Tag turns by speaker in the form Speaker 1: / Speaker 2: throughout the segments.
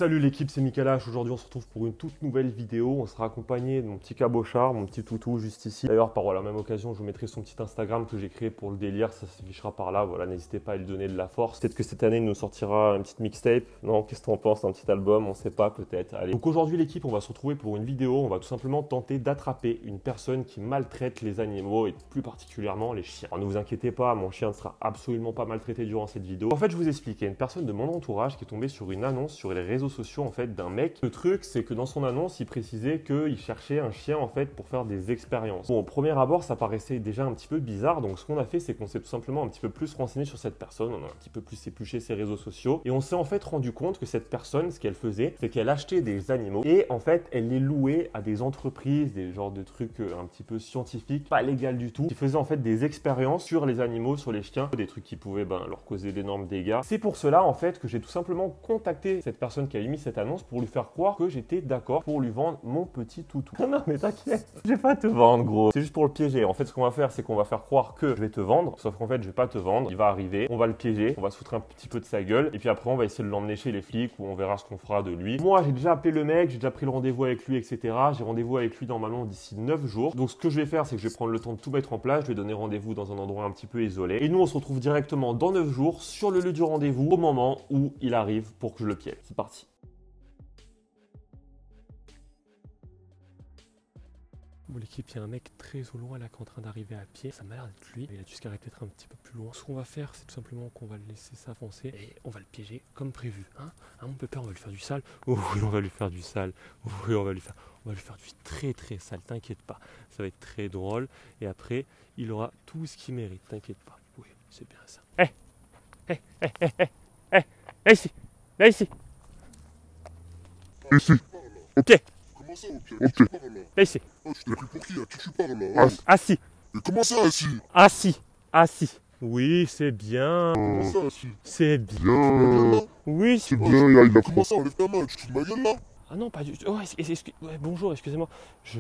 Speaker 1: Salut l'équipe, c'est Mikalash. Aujourd'hui on se retrouve pour une toute nouvelle vidéo. On sera accompagné de mon petit cabochard, mon petit toutou juste ici. D'ailleurs par la même occasion je vous mettrai son petit Instagram que j'ai créé pour le délire. Ça s'affichera par là, voilà, n'hésitez pas à lui donner de la force. Peut-être que cette année il nous sortira une petite mixtape. Non, qu'est-ce que t'en penses? Un petit album, on sait pas, peut-être. Allez. Donc aujourd'hui l'équipe, on va se retrouver pour une vidéo. On va tout simplement tenter d'attraper une personne qui maltraite les animaux et plus particulièrement les chiens. Alors ne vous inquiétez pas, mon chien ne sera absolument pas maltraité durant cette vidéo. En fait je vous explique, il y a une personne de mon entourage qui est tombée sur une annonce sur les réseaux sociaux en fait d'un mec. Le truc c'est que dans son annonce il précisait qu'il cherchait un chien en fait pour faire des expériences. Bon, au premier abord ça paraissait déjà un petit peu bizarre, donc ce qu'on a fait c'est qu'on s'est tout simplement un petit peu plus renseigné sur cette personne, on a un petit peu plus épluché ses réseaux sociaux et on s'est en fait rendu compte que cette personne, ce qu'elle faisait, c'est qu'elle achetait des animaux et en fait elle les louait à des entreprises, des genres de trucs un petit peu scientifiques, pas légal du tout, qui faisaient en fait des expériences sur les animaux, sur les chiens, des trucs qui pouvaient leur causer d'énormes dégâts. C'est pour cela en fait que j'ai tout simplement contacté cette personne qui a émis cette annonce pour lui faire croire que j'étais d'accord pour lui vendre mon petit toutou. Non mais t'inquiète, je vais pas te vendre gros. C'est juste pour le piéger. En fait ce qu'on va faire c'est qu'on va faire croire que je vais te vendre, sauf qu'en fait je vais pas te vendre. Il va arriver, on va le piéger, on va se foutre un petit peu de sa gueule et puis après on va essayer de l'emmener chez les flics où on verra ce qu'on fera de lui. Moi j'ai déjà appelé le mec, j'ai déjà pris le rendez-vous avec lui etc. J'ai rendez-vous avec lui normalement d'ici 9 jours. Donc ce que je vais faire c'est que je vais prendre le temps de tout mettre en place, je vais donner rendez-vous dans un endroit un petit peu isolé et nous on se retrouve directement dans 9 jours sur le lieu du rendez-vous au moment où il arrive pour que je le piège. C'est parti. Bon l'équipe, il y a un mec très au loin là qui est en train d'arriver à pied, ça m'a l'air d'être lui, il a dû se garer peut-être un petit peu plus loin. Ce qu'on va faire c'est tout simplement qu'on va le laisser s'avancer et on va le piéger comme prévu. Hein, mon pépère, on va lui faire du sale. Oh oui on va lui faire du sale. Oh, oui on va lui faire du très très sale, t'inquiète pas. Ça va être très drôle et après il aura tout ce qu'il mérite, t'inquiète pas. Oui c'est bien ça. Là ici. Là ici.
Speaker 2: Ici.
Speaker 1: Ok.
Speaker 2: Comment ça, ok?
Speaker 1: Ok.
Speaker 2: Tu parles là?
Speaker 1: Là ici.
Speaker 2: Oh, tu t'es pris pour qui? À qui tu parles là?
Speaker 1: Assis.
Speaker 2: Mais comment ça, assis?
Speaker 1: Assis. Assis. Oui, c'est bien.
Speaker 2: Comment ça, assis?
Speaker 1: C'est bien.
Speaker 2: Bien.
Speaker 1: Oui,
Speaker 2: C'est bien, il a comment ça, enlève ta main, tu te fous de ma gueule là?
Speaker 1: Ah non, pas du tout. Oh, ouais, bonjour, excusez-moi. Je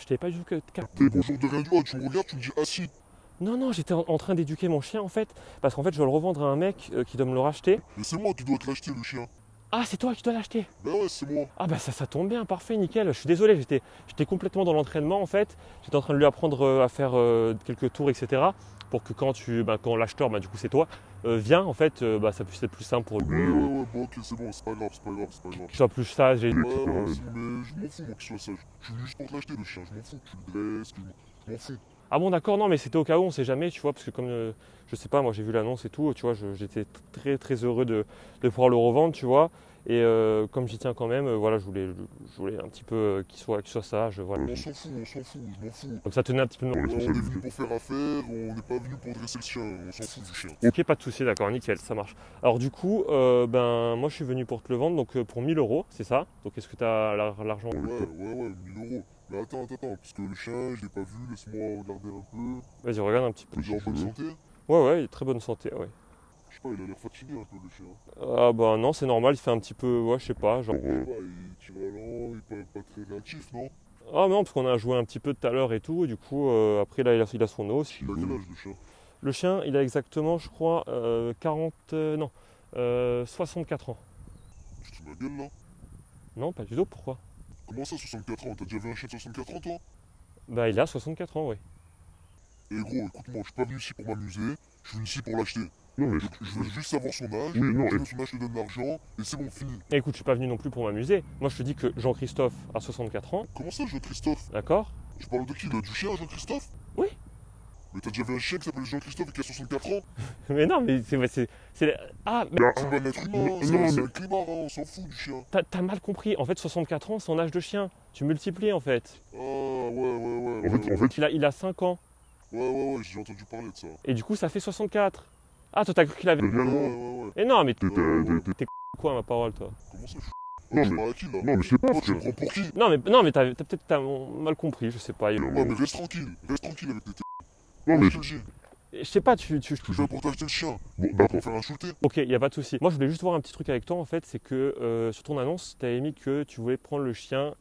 Speaker 1: t'avais pas du tout capté.
Speaker 2: T'es bonjour de rien du tout, tu me regardes, tu me dis assis.
Speaker 1: Non, j'étais en train d'éduquer mon chien en fait. Parce qu'en fait, je dois le revendre à un mec qui doit me le racheter.
Speaker 2: Mais c'est moi qui dois te l'acheter, le chien.
Speaker 1: Ah, c'est toi qui dois l'acheter?
Speaker 2: Ben ouais, c'est moi.
Speaker 1: Ah bah ça tombe bien, parfait, nickel. Je suis désolé, j'étais complètement dans l'entraînement en fait. J'étais en train de lui apprendre à faire quelques tours, etc. Pour que quand l'acheteur, du coup c'est toi, vient en fait, ça puisse être plus simple pour lui.
Speaker 2: Ouais, bon, ok, c'est bon, c'est pas grave, c'est pas grave, c'est pas grave.
Speaker 1: Qu'il soit plus sage et...
Speaker 2: Ouais, mais je m'en fous, moi, qu'il soit sage. Je suis venu juste pour te l'acheter, le chien, je m'en fous, que tu le dresses, je m'en fous.
Speaker 1: Ah bon d'accord, non mais c'était au cas où, on sait jamais, tu vois, parce que comme, je sais pas, moi j'ai vu l'annonce et tout, tu vois, j'étais très très heureux de pouvoir le revendre, tu vois. Et comme j'y tiens quand même, voilà, je voulais un petit peu qu'il soit sage, voilà.
Speaker 2: On s'en fout, je m'en fous.
Speaker 1: Comme ça tenait un petit peu...
Speaker 2: On est venu pour faire affaire, on n'est pas venu pour dresser le chien, on s'en fout du chien.
Speaker 1: Ok, pas de souci, d'accord, nickel, ça marche. Alors du coup, moi je suis venu pour te le vendre, donc pour 1000 €, c'est ça? Donc est-ce que tu as l'argent?
Speaker 2: Ouais, 1000 €. Mais attends, parce que le chien, je l'ai pas vu, laisse-moi regarder un peu.
Speaker 1: Vas-y, regarde un petit peu.
Speaker 2: Il est en bonne santé?
Speaker 1: Ouais, il est très bonne santé, ouais.
Speaker 2: Je sais pas, il a l'air fatigué un peu le chien.
Speaker 1: Ah bah non, c'est normal, il fait un petit peu, ouais, je sais pas, genre...
Speaker 2: Je sais pas, il tire à l'an, il est pas très réactif, non?
Speaker 1: Ah non, parce qu'on a joué un petit peu tout à l'heure et tout, et du coup, après là, il a son os.
Speaker 2: Il a quel âge le chien?
Speaker 1: Le chien, il a exactement, je crois, 64 ans.
Speaker 2: Tu te fous de ma gueule là?
Speaker 1: Non, pas du tout, pourquoi?
Speaker 2: Comment ça, 64 ans? T'as déjà vu un chien de 64 ans toi?
Speaker 1: Bah il a 64 ans, ouais.
Speaker 2: Eh gros, écoute-moi, je suis pas venu ici pour m'amuser, je suis venu ici pour l'acheter.
Speaker 3: Non mais
Speaker 2: Je veux juste savoir son âge,
Speaker 3: Oui, non,
Speaker 2: je veux son âge, je te donne de l'argent, et c'est bon, fini.
Speaker 1: Écoute, je suis pas venu non plus pour m'amuser. Moi, je te dis que Jean-Christophe a 64 ans,
Speaker 2: Comment ça, Jean-Christophe?
Speaker 1: d'accord?
Speaker 2: Tu parles de qui là? Du chien, Jean-Christophe?
Speaker 1: Oui.
Speaker 2: Mais t'as déjà vu un chien qui s'appelle Jean-Christophe et qui a 64 ans?
Speaker 1: Mais non, mais c'est... Ah, mais
Speaker 2: C'est pas un être humain,
Speaker 3: non,
Speaker 2: c'est
Speaker 3: mais-
Speaker 2: un clébard, hein, on s'en fout du chien.
Speaker 1: t'as mal compris. En fait, 64 ans, c'est son âge de chien. Tu multiplies, en fait.
Speaker 2: Ah, ouais.
Speaker 3: En fait,
Speaker 1: Il a 5 ans.
Speaker 2: Ouais, j'ai entendu parler de ça.
Speaker 1: Et du coup, ça fait 64. Ah, toi, t'as cru qu'il avait...
Speaker 2: Ouais.
Speaker 1: Et non, mais t'es
Speaker 3: t'es-
Speaker 1: quoi, ma parole, toi?
Speaker 2: Comment ça,
Speaker 3: Non,
Speaker 2: je
Speaker 3: mais-
Speaker 2: parle à qui là?
Speaker 3: non mais je sais pas
Speaker 2: Toi,
Speaker 3: parce
Speaker 2: tu
Speaker 3: que
Speaker 2: me prends pour qui?
Speaker 1: Non, mais t'as peut-être mal compris, je sais pas.
Speaker 2: Ouais, mais reste tranquille avec tes
Speaker 3: non mais
Speaker 2: je te le dis.
Speaker 1: Je sais pas,
Speaker 2: Je viens pour t'acheter le chien,
Speaker 3: bon,
Speaker 2: pas
Speaker 3: d'accord.
Speaker 2: pour faire insulter.
Speaker 1: Ok, il n'y a pas de souci. Moi, je voulais juste voir un petit truc avec toi, en fait, c'est que sur ton annonce, tu avais mis que tu voulais prendre le chien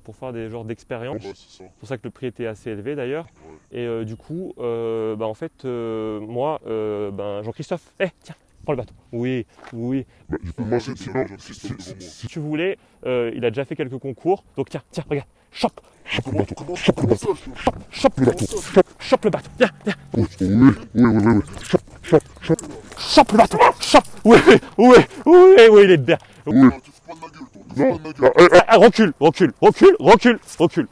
Speaker 1: pour faire des genres d'expériences.
Speaker 2: Ouais, c'est ça.
Speaker 1: C'est pour ça que le prix était assez élevé, d'ailleurs.
Speaker 2: Ouais.
Speaker 1: Et du coup, en fait, moi, Jean-Christophe, tiens, Prends le bâton. Oui, oui.
Speaker 2: Bah, du coup, moi, c'est sinon, si
Speaker 1: Si tu voulais, il a déjà fait quelques concours. Donc tiens, tiens, regarde. Chope,
Speaker 2: comment ça,
Speaker 1: chope,
Speaker 2: le bâton,
Speaker 1: chope le bâton. Viens, viens.
Speaker 2: oui,
Speaker 1: Chope le bâton. Chope. Oui, oui, oui, oui, il est bien.
Speaker 2: oui. Tu fous pas de ma gueule, toi. Tu fous pas de ma gueule.
Speaker 1: Recule, recule, recule, recule, recule.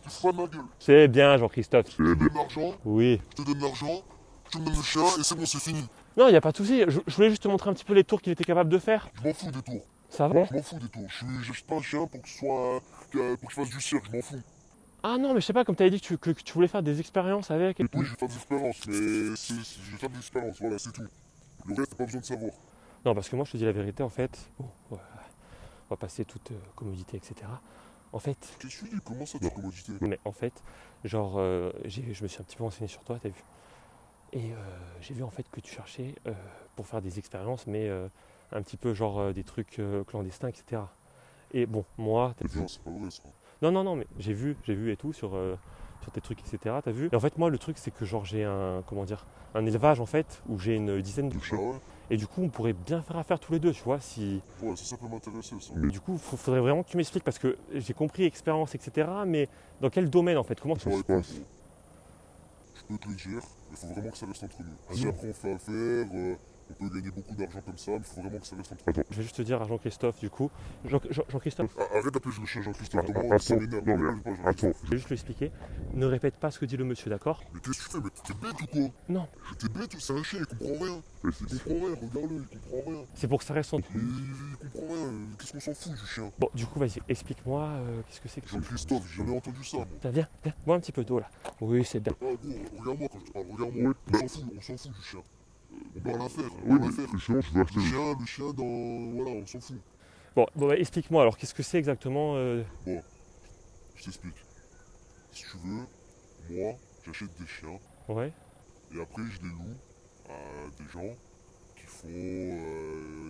Speaker 2: Tu fous pas de ma gueule.
Speaker 1: C'est bien, Jean-Christophe.
Speaker 2: Je te donne l'argent,
Speaker 1: Oui.
Speaker 2: je te donne l'argent, tu me donnes le chien et c'est bon, c'est fini.
Speaker 1: Non, il n'y a pas de souci. Je voulais juste te montrer un petit peu les tours qu'il était capable de faire.
Speaker 2: Je m'en fous des tours.
Speaker 1: Ça va?
Speaker 2: Je m'en fous des tours. J'achète pas un chien pour que ce soit. Pour que je fasse du cirque, je m'en fous.
Speaker 1: Ah non, mais je sais pas, comme tu avais dit que tu voulais faire des expériences avec. Et...
Speaker 2: Oui, je vais faire des expériences, mais je vais faire des expériences, voilà, c'est tout. Le reste, t'as pas besoin de savoir.
Speaker 1: Non, parce que moi, je te dis la vérité, en fait. Bon, on va passer toute commodité, etc. En fait,
Speaker 2: Qu'est-ce que tu dis? Comment ça, ta commodité?
Speaker 1: mais en fait, genre, je me suis un petit peu renseigné sur toi, t'as vu? Et j'ai vu en fait que tu cherchais pour faire des expériences, mais un petit peu genre des trucs clandestins, etc. Et bon, moi,
Speaker 2: Non, c'est pas vrai ça.
Speaker 1: non, mais j'ai vu et tout sur tes trucs, etc. T'as vu? Et en fait, moi, le truc, c'est que genre j'ai un, comment dire, un élevage en fait où j'ai une dizaine de
Speaker 2: Ah
Speaker 1: chiens.
Speaker 2: ouais?
Speaker 1: Et du coup, on pourrait bien faire affaire tous les deux, tu vois, si.
Speaker 2: Ouais, ça peut m'intéresser ça.
Speaker 1: Du coup, faudrait vraiment que tu m'expliques parce que j'ai compris expérience, etc. Mais dans quel domaine en fait? Comment
Speaker 2: Ça se passe. Je peux te le dire, il faut vraiment que ça reste entre nous. Si après on fait affaire, on peut gagner beaucoup d'argent comme ça, mais il faut vraiment que ça reste entre nous.
Speaker 1: Je vais juste te dire à Jean-Christophe, du coup. Jean-Christophe,
Speaker 2: Arrête d'appeler le chien Jean-Christophe, ça m'énerve. Non mais attends.
Speaker 1: je vais juste lui expliquer. Ne répète pas ce que dit le monsieur, d'accord?
Speaker 2: Mais qu'est-ce que tu fais? Mais t'es bête ou quoi?
Speaker 1: Non.
Speaker 2: T'es bête ou c'est un chien, il comprend rien. Il comprend rien, regarde-le, il comprend rien.
Speaker 1: C'est pour que ça reste entre.
Speaker 2: Il comprend rien, qu'est-ce qu'on s'en fout du chien?
Speaker 1: Bon, du coup, vas-y, explique-moi qu'est-ce que c'est que.
Speaker 2: Jean-Christophe, j'ai jamais entendu ça moi.
Speaker 1: Tiens, viens, bois un petit peu d'eau là. Oui, c'est bien.
Speaker 2: Ah gros, regarde-moi quand je te parle, regarde-moi. On s'en fout du chien. On peut rien faire, on peut rien faire. Le chien dans... Voilà, on s'en fout.
Speaker 1: Bon, bah, explique-moi alors, qu'est-ce que c'est exactement
Speaker 2: Bon, je t'explique. Si tu veux, moi, j'achète des chiens
Speaker 1: Ouais.
Speaker 2: et après je les loue à des gens qui font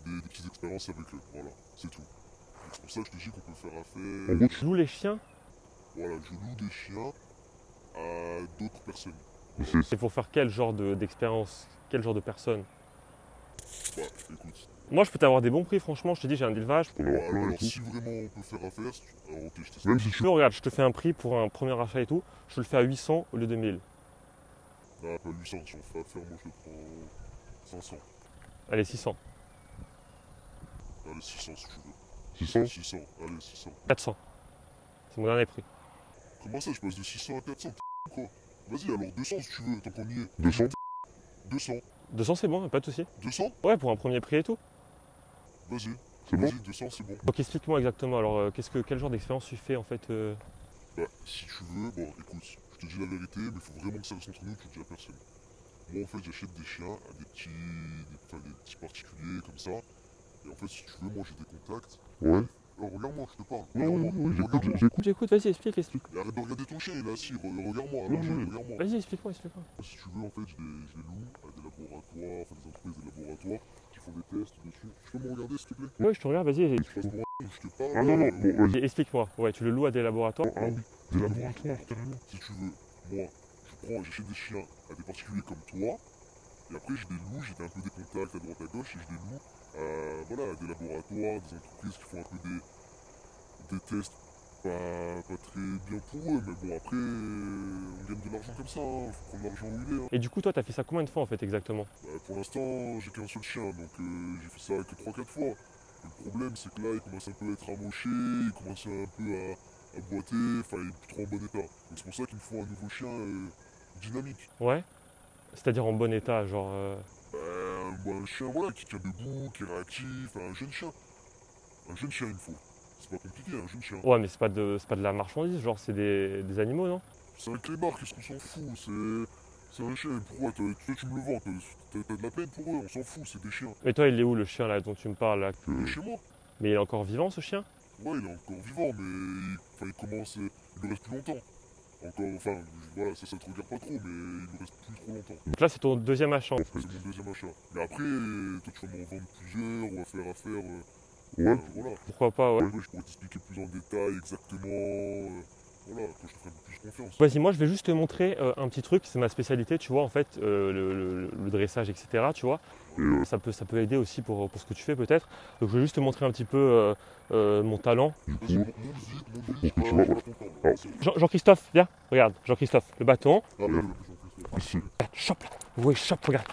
Speaker 2: des petites expériences avec eux. Voilà, c'est tout. Donc c'est pour ça que je te dis qu'on peut faire affaire.
Speaker 1: En gros, tu loues les chiens?
Speaker 2: Voilà, je loue des chiens à d'autres personnes.
Speaker 1: C'est pour faire quel genre d'expérience? Quel genre de personne?
Speaker 2: Bah, écoute.
Speaker 1: Moi, je peux t'avoir des bons prix, franchement. Je te dis, j'ai un élevage.
Speaker 2: Alors, si vraiment on peut faire affaire, alors, ok, je t'explique.
Speaker 1: Même si tu veux, regarde, je te fais un prix pour un premier achat et tout. Je te le fais à 800 au lieu de 1000.
Speaker 2: Non, pas 800, si on fait affaire, moi je le prends 500.
Speaker 1: Allez, 600.
Speaker 2: Allez, 600 si tu veux. 600, allez, 600.
Speaker 1: 400. C'est mon dernier prix.
Speaker 2: Comment ça, je passe de 600 à 400? Quoi? Vas-y, alors 200 si tu veux, tant qu'on y est. 200? 200.
Speaker 1: 200, c'est bon, pas de souci.
Speaker 2: 200?
Speaker 1: Ouais, pour un premier prix et tout.
Speaker 2: Vas-y. Vas-y, 200, c'est bon.
Speaker 1: Donc, explique-moi exactement. Alors, quel genre d'expérience tu fais en fait
Speaker 2: Bah, si tu veux, bon, écoute, je te dis la vérité, mais il faut vraiment que ça reste entre nous, tu le dis à personne. Moi, en fait, j'achète des chiens à des petits particuliers comme ça. Et en fait, si tu veux, moi j'ai des contacts. Ouais. Alors, regarde-moi, je te parle.
Speaker 1: Oui, j'écoute, vas-y, explique.
Speaker 2: Et arrête de regarder ton chien, il est assis, regarde-moi, regarde-moi.
Speaker 1: Vas-y, explique-moi.
Speaker 2: Si tu veux, en fait, je les loue à des laboratoires, enfin des entreprises, des laboratoires qui font des tests dessus. Tu peux me regarder, s'il te plaît?
Speaker 1: Ouais, je te regarde, vas-y.
Speaker 2: Je passe pour un je te parle.
Speaker 3: Ah non, bon, vas-y.
Speaker 1: Explique-moi. Ouais, tu le loues à des laboratoires.
Speaker 3: Ah oui, des laboratoires, carrément.
Speaker 2: Si tu veux, moi, j'achète des chiens à des particuliers comme toi, et après je les loue, j'ai un peu des contacts à droite à gauche, et je les loue à des laboratoires, des entreprises qui font un peu des tests pas très bien pour eux, mais bon après, on gagne de l'argent comme ça, hein, faut prendre l'argent où il est. Hein.
Speaker 1: Et du coup, toi, t'as fait ça combien de fois en fait exactement?
Speaker 2: Pour l'instant, j'ai qu'un seul chien, donc j'ai fait ça que 3-4 fois. Le problème, c'est que là, il commence un peu à être amoché, il commence un peu à boiter, enfin, il est plus trop en bon état. Donc c'est pour ça qu'il me faut un nouveau chien dynamique.
Speaker 1: Ouais. C'est-à-dire en bon état, genre.
Speaker 2: Un chien, voilà, qui tient debout, qui est réactif, un jeune chien. Un jeune chien, il me faut. C'est pas compliqué, un jeune chien.
Speaker 1: Ouais, mais c'est pas de la marchandise, genre c'est des animaux, non?
Speaker 2: C'est un clébard, qu'est-ce qu'on s'en fout? C'est un chien, pourquoi toi tu me le vends? T'as de la peine pour eux, on s'en fout, c'est des chiens.
Speaker 1: Mais toi, il est où le chien là dont tu me parles là?
Speaker 2: Il est chez moi.
Speaker 1: Mais il est encore vivant ce chien?
Speaker 2: Ouais, il est encore vivant, mais il commence. Il lui reste plus longtemps. Encore, enfin, voilà, ça te regarde pas trop, mais il lui reste plus trop longtemps.
Speaker 1: Donc là, c'est ton deuxième achat.
Speaker 2: C'est mon deuxième achat. Mais après, toi tu vas m'en vendre plusieurs, on va faire affaire.
Speaker 3: Ouais.
Speaker 2: Voilà.
Speaker 1: Pourquoi pas, ouais.
Speaker 2: Ouais, je pourrais t'expliquer plus en détail exactement voilà, quand je te ferai un peu plus confiance.
Speaker 1: Vas-y, moi je vais juste te montrer un petit truc, c'est ma spécialité, tu vois, en fait, le dressage, etc. Tu vois, ça peut aider aussi pour ce que tu fais peut-être. Donc je vais juste te montrer un petit peu mon talent.
Speaker 2: Vas-y, monte vite,
Speaker 3: pour que tu vois,
Speaker 2: voilà ton temps. Là. C'est-
Speaker 1: Jean-Christophe, viens, regarde, Jean-Christophe, le bâton.
Speaker 2: Ah, là, le plus en plus, là.
Speaker 3: ici.
Speaker 1: Regarde, chope là, oui, chope, regarde,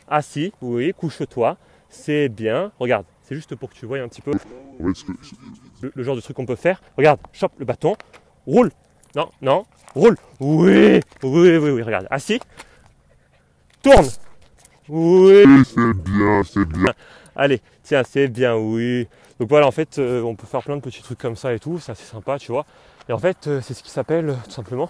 Speaker 1: assis, oui, couche-toi, c'est bien, regarde, c'est juste pour que tu vois un petit peu
Speaker 3: En fait, ce que,
Speaker 1: le genre de truc qu'on peut faire. Regarde, chope le bâton, roule, non, roule, oui, regarde, assis, tourne, oui.
Speaker 3: c'est bien.
Speaker 1: Allez, tiens, c'est bien, oui. Donc voilà, en fait, on peut faire plein de petits trucs comme ça et tout, c'est assez sympa, tu vois. Et en fait, c'est ce qui s'appelle, tout simplement,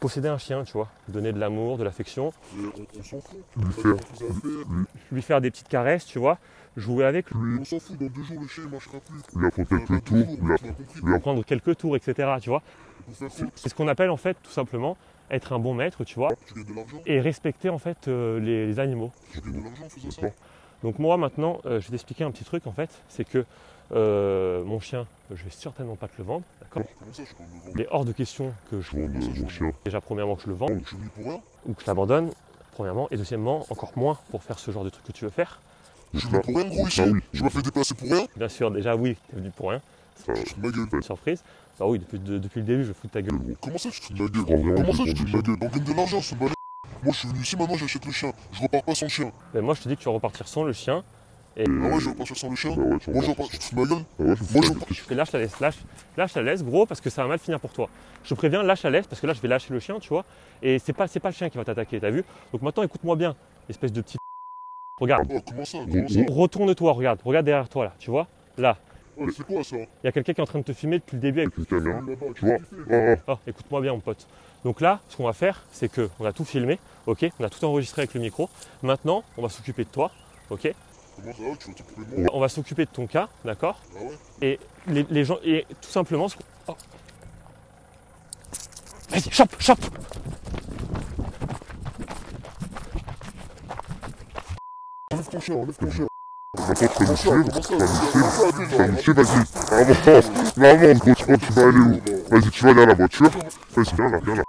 Speaker 1: posséder un chien, tu vois. Donner de l'amour, de l'affection,
Speaker 2: On s'en fout.
Speaker 3: Lui
Speaker 2: T'as
Speaker 3: faire,
Speaker 2: quelque chose à faire.
Speaker 1: lui faire des petites caresses, tu vois. Jouer avec lui,
Speaker 2: On s'en fout, dans 2 jours, le chien il marchera plus.
Speaker 3: lui apprendre quelques
Speaker 2: Dans 2
Speaker 3: tours,
Speaker 2: jours,
Speaker 3: lui
Speaker 2: tu m'as
Speaker 3: apprendre,
Speaker 2: compris.
Speaker 1: prendre quelques tours, etc., tu vois.
Speaker 2: Pour faire faute,
Speaker 1: C'est ce qu'on appelle, en fait, tout simplement, être un bon maître, tu vois.
Speaker 2: tu gagnes de l'argent.
Speaker 1: Et respecter, en fait, les animaux.
Speaker 2: Tu gagnes de l'argent en faisant ça.
Speaker 3: D'accord.
Speaker 1: Donc moi, maintenant, je vais t'expliquer un petit truc, en fait. C'est que mon chien, je vais certainement pas te le vendre, d'accord.
Speaker 2: Comment ça, je peux me vendre?
Speaker 1: Il est hors de question que je
Speaker 3: je vends mon chien.
Speaker 1: déjà premièrement que je le vende
Speaker 2: Je suis venu pour rien.
Speaker 1: ou que je l'abandonne, premièrement, et deuxièmement, encore moins pour faire ce genre de truc que tu veux faire.
Speaker 2: Je suis venu pour rien, gros, ici.
Speaker 3: Ah oui.
Speaker 2: Je m'as fait déplacer pour rien.
Speaker 1: Bien sûr, déjà oui, t'es venu pour rien,
Speaker 3: Ça,
Speaker 2: Je te fous de ma gueule.
Speaker 1: surprise. Bah oui, depuis le début, je fous de ta gueule.
Speaker 2: Comment ça, je te fous de ma gueule?
Speaker 3: prends vraiment
Speaker 2: Comment ça,
Speaker 3: des
Speaker 2: je te fous de ma gueule? On gagne de l'argent, c'est balai. Moi, je suis venu ici, maintenant, j'achète le chien. Je repars pas sans le chien.
Speaker 1: Mais moi, je te dis que tu vas repartir sans le chien.
Speaker 2: Ah ouais, je vais repartir sans le chien.
Speaker 3: bah ouais, tu
Speaker 2: Moi, je
Speaker 3: repars.
Speaker 2: repars. Tu te fous de ma gueule?
Speaker 3: Ah ouais, je
Speaker 2: Moi,
Speaker 3: fais
Speaker 2: je-
Speaker 3: pas de questions.
Speaker 1: Et là, je te la laisse, gros, parce que ça va mal finir pour toi. Je te préviens, lâche la laisse, parce que là, je vais lâcher le chien, tu vois. Et c'est pas le chien qui va t'attaquer, t'as vu. Donc maintenant, écoute-moi bien, espèce de petit. Regarde,
Speaker 2: Oh, comment ça? Comment ça?
Speaker 1: retourne-toi, regarde derrière toi, là, tu vois. Là,
Speaker 2: Oh, c'est quoi ça?
Speaker 1: il y a quelqu'un qui est en train de te filmer depuis le début avec.
Speaker 3: Avec une caméra.
Speaker 2: Là-bas,
Speaker 3: Tu vois,
Speaker 1: Oh, écoute-moi bien, mon pote. Donc là, ce qu'on va faire, c'est qu'on a tout filmé, ok, on a tout enregistré avec le micro. Maintenant, on va s'occuper de toi, ok.
Speaker 2: Comment ça va? Tu vas t'occuper de moi?
Speaker 1: On va s'occuper de ton cas, d'accord.
Speaker 2: Ah ouais?
Speaker 1: Et les gens, et tout simplement, oh. Vas-y, chope.
Speaker 2: Enlève ton chien, enlève ton chien.
Speaker 3: Maintenant, tu peux me suivre.
Speaker 2: Comment ça?
Speaker 3: Tu vas me suivre.
Speaker 2: Comment ça?
Speaker 3: Tu vas me suivre, vas-y. Avance, gros, tu crois que tu vas aller où? Vas-y, tu vas aller à la voiture. Vas-y, viens là.